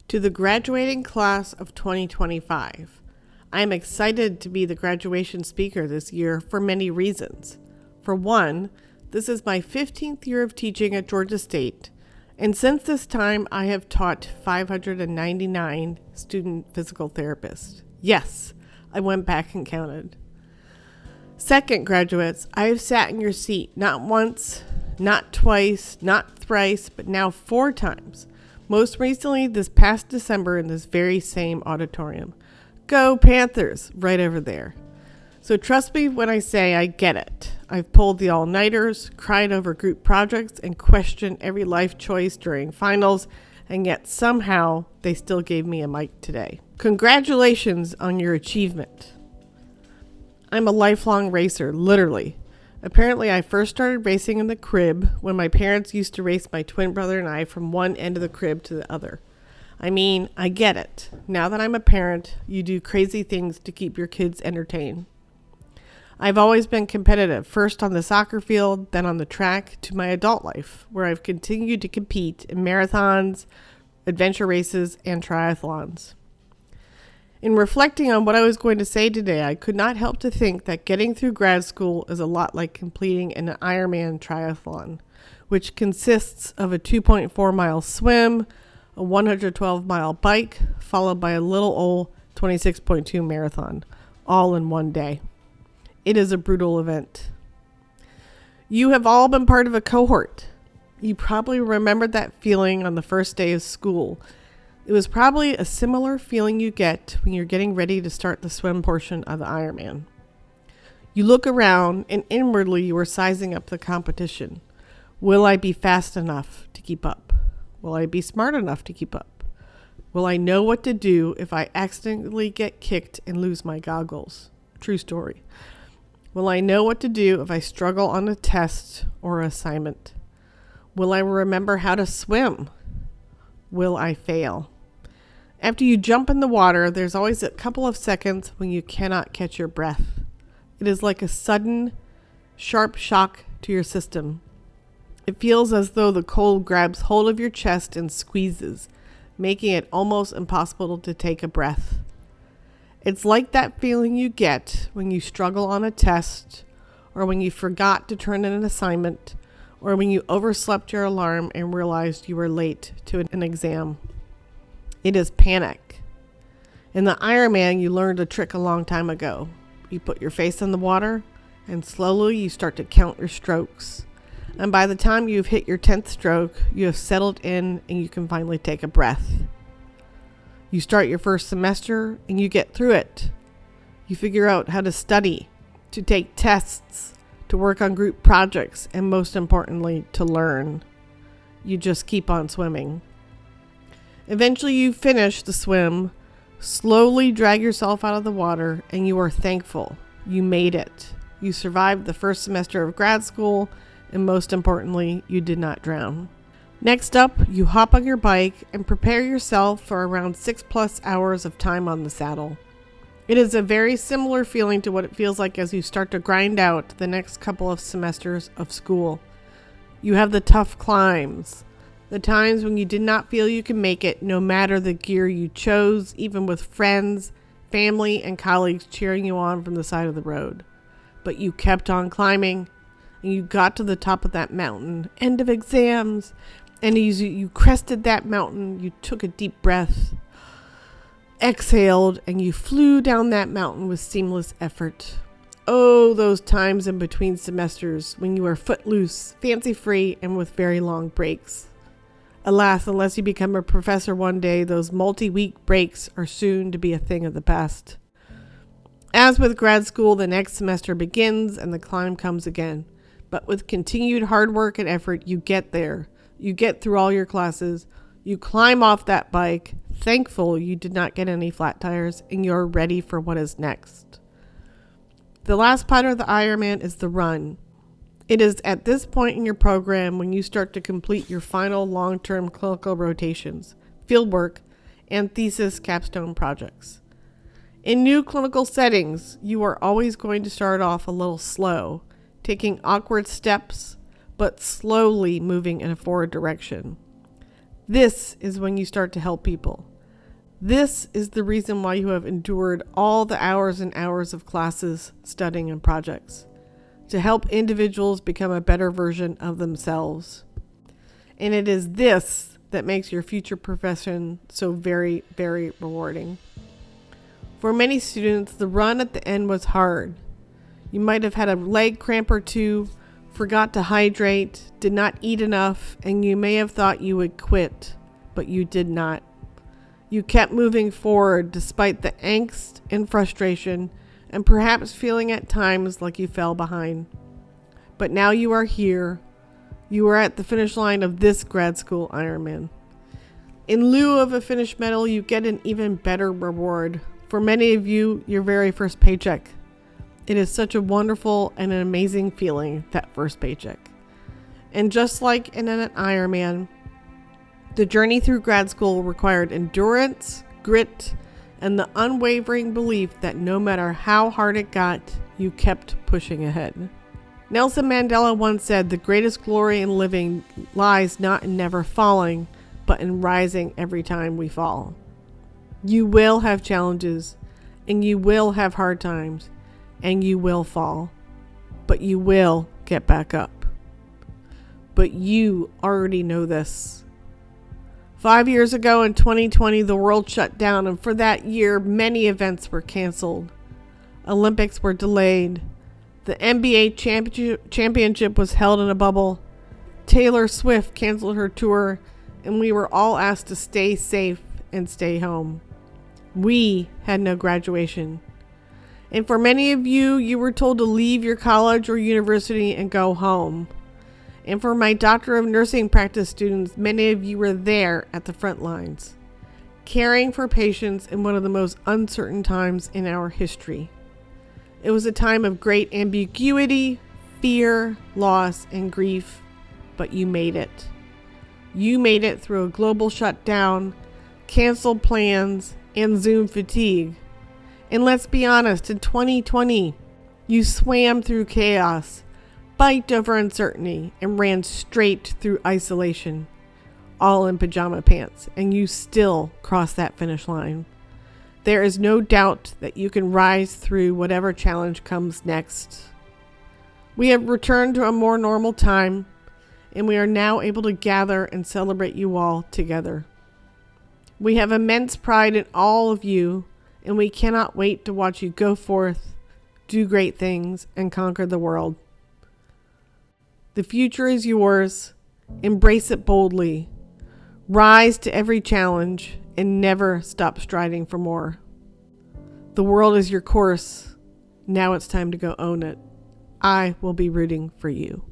To the graduating class of 2025, I am excited to be the graduation speaker this year for many reasons. For one, this is my 15th year of teaching at Georgia State, and since this time I have taught 599 student physical therapists. Yes, I went back and counted. Second, graduates, I have sat in your seat not once, not twice, not thrice, but now 4 times. Most recently, this past December in this very same auditorium. Go Panthers, right over there. So trust me when I say I get it. I've pulled the all-nighters, cried over group projects, and questioned every life choice during finals, and yet somehow they still gave me a mic today. Congratulations on your achievement. I'm a lifelong racer, literally. Apparently, I first started racing in the crib when my parents used to race my twin brother and I from one end of the crib to the other. I mean, I get it. Now that I'm a parent, you do crazy things to keep your kids entertained. I've always been competitive, first on the soccer field, then on the track, to my adult life, where I've continued to compete in marathons, adventure races, and triathlons. In reflecting on what I was going to say today, I could not help to think that getting through grad school is a lot like completing an Ironman triathlon, which consists of a 2.4-mile swim, a 112-mile bike, followed by a little old 26.2 marathon, all in one day. It is a brutal event. You have all been part of a cohort. You probably remembered that feeling on the first day of school. It was probably a similar feeling you get when you're getting ready to start the swim portion of the Ironman. You look around and inwardly you are sizing up the competition. Will I be fast enough to keep up? Will I be smart enough to keep up? Will I know what to do if I accidentally get kicked and lose my goggles? True story. Will I know what to do if I struggle on a test or assignment? Will I remember how to swim? Will I fail? After you jump in the water, there's always a couple of seconds when you cannot catch your breath. It is like a sudden, sharp shock to your system. It feels as though the cold grabs hold of your chest and squeezes, making it almost impossible to take a breath. It's like that feeling you get when you struggle on a test, or when you forgot to turn in an assignment, or when you overslept your alarm and realized you were late to an exam. It is panic. In the Ironman, you learned a trick a long time ago. You put your face in the water, and slowly you start to count your strokes. And by the time you've hit your 10th stroke, you have settled in and you can finally take a breath. You start your first semester and you get through it. You figure out how to study, to take tests, to work on group projects, and most importantly, to learn. You just keep on swimming. Eventually you finish the swim, slowly drag yourself out of the water, and you are thankful. You made it. You survived the first semester of grad school, and most importantly, you did not drown. Next up, you hop on your bike and prepare yourself for around 6+ hours of time on the saddle. It is a very similar feeling to what it feels like as you start to grind out the next couple of semesters of school. You have the tough climbs, the times when you did not feel you could make it no matter the gear you chose, even with friends, family, and colleagues cheering you on from the side of the road. But you kept on climbing, and you got to the top of that mountain, end of exams, and as you crested that mountain, you took a deep breath, exhaled, and you flew down that mountain with seamless effort. Oh, those times in between semesters when you are footloose, fancy-free, and with very long breaks. Alas, unless you become a professor one day, those multi-week breaks are soon to be a thing of the past. As with grad school, the next semester begins and the climb comes again. But with continued hard work and effort, you get there. You get through all your classes. You climb off that bike, thankful you did not get any flat tires, and you're ready for what is next. The last part of the Ironman is the run. It is at this point in your program when you start to complete your final long-term clinical rotations, fieldwork, and thesis capstone projects. In new clinical settings, you are always going to start off a little slow, taking awkward steps, but slowly moving in a forward direction. This is when you start to help people. This is the reason why you have endured all the hours and hours of classes, studying, and projects to help individuals become a better version of themselves. And it is this that makes your future profession so very, very rewarding. For many students, the run at the end was hard. You might have had a leg cramp or two, forgot to hydrate, did not eat enough, and you may have thought you would quit, but you did not. You kept moving forward despite the angst and frustration, and perhaps feeling at times like you fell behind. But now you are here. You are at the finish line of this grad school Ironman. In lieu of a finish medal, you get an even better reward. For many of you, your very first paycheck. It is such a wonderful and an amazing feeling, that first paycheck. And just like in an Ironman, the journey through grad school required endurance, grit, and the unwavering belief that no matter how hard it got, you kept pushing ahead. Nelson Mandela once said, "The greatest glory in living lies not in never falling, but in rising every time we fall." You will have challenges, and you will have hard times, and you will fall, but you will get back up. But you already know this. 5 years ago in 2020, the world shut down, and for that year, many events were canceled. Olympics were delayed. The NBA championship was held in a bubble. Taylor Swift canceled her tour, and we were all asked to stay safe and stay home. We had no graduation. And for many of you, you were told to leave your college or university and go home. And for my Doctorate of Nursing practice students, many of you were there at the front lines, caring for patients in one of the most uncertain times in our history. It was a time of great ambiguity, fear, loss, and grief, but you made it. You made it through a global shutdown, canceled plans, and Zoom fatigue. And let's be honest, in 2020, you swam through chaos, biked over uncertainty, and ran straight through isolation, all in pajama pants, and you still crossed that finish line. There is no doubt that you can rise through whatever challenge comes next. We have returned to a more normal time, and we are now able to gather and celebrate you all together. We have immense pride in all of you, and we cannot wait to watch you go forth, do great things, and conquer the world. The future is yours. Embrace it boldly. Rise to every challenge and never stop striding for more. The world is your course. Now it's time to go own it. I will be rooting for you.